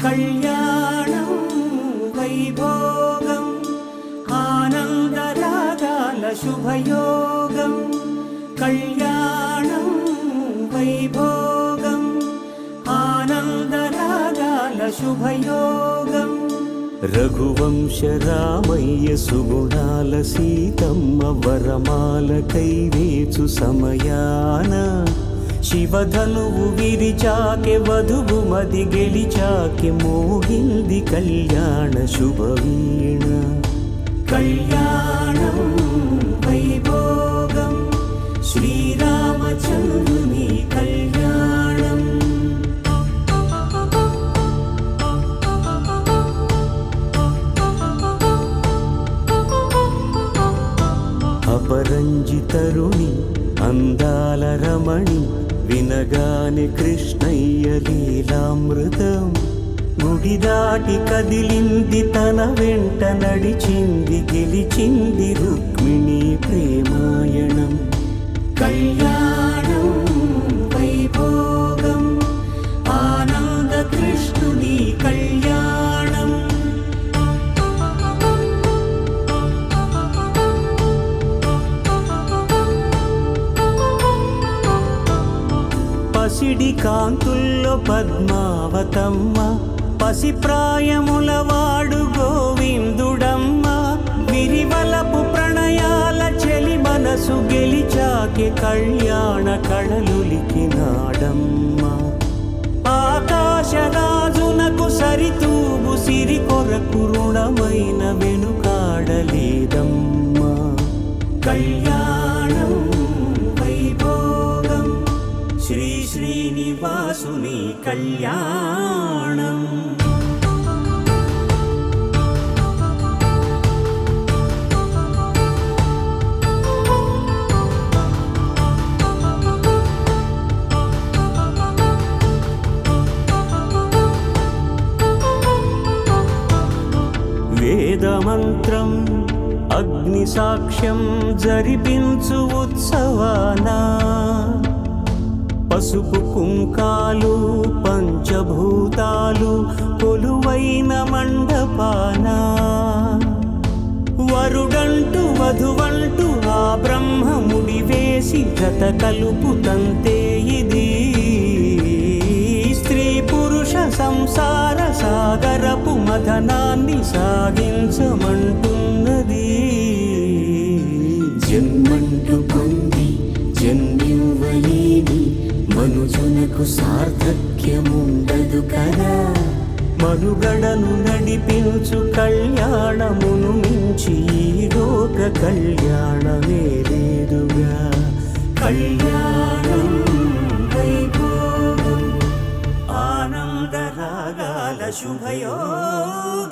కళ్యాణం వైభోగం ఆనందరాగాల శుభయోగం కళ్యాణం వైభోగం ఆనందరాగాల శుభయోగం రఘువంశ రామయ్య సుగుణాల సీతమ్మ వరమాల కైవేచు సమయాన శివధనువు విరిచాకె వధువు మది గెలిచాకె మోగింది కళ్యాణ శుభవీణ కళ్యాణం వైభోగం శ్రీరామచంద్రుని కళ్యాణం అపరంజి తరుణి అందాల రమణి వినగానే కృష్ణయ్య లీలామృతం గుడి దాటి కదిలింది తన వెంట నడిచింది గెలిచింది రుక్మిణి ప్రేమాయణం కళ్యాణం వైభోగం ఆనంద కృష్ణుని కళ్యాణం పసిడి కాంతుల్లో పద్మావతమ్మ పసిప్రాయముల వాడు గోవిందుడమ్మ విరివలపు ప్రణయాల చెలి మనసు గెలిచాకె కళ్యాణ కళలులికినాడమ్మ ఆకాశరాజునకు సరితూగు సిరి కొరకు రుణమైన వెనుకాడలేదమ్మ కళ్యాణం వైభోగం శ్రీ శ్రీనివాసుని కళ్యాణం వేదమంత్రం అగ్ని సాక్ష్యం జరిపించు ఉత్సవానా పసుపు కుంకాలు పంచభూతాలు కొలువైన మండపాన వరుడంటూ వధువంటూ ఆ బ్రహ్మముడి వేసి జత కలుపుతంతే ఇది స్త్రీ పురుష సంసార సాగరపు మథనాన్ని సాగించమంటున్నది జన్మంటూ పొంది జన్మివ్వలేని మనుజునకు సార్థక్యముండదు కదా మనుగడను నడిపించు కళ్యాణమును మించి ఈ లోక కళ్యాణమే లేదుగా కళ్యాణం వైభోగం ఆనందరాగాల శుభయోగం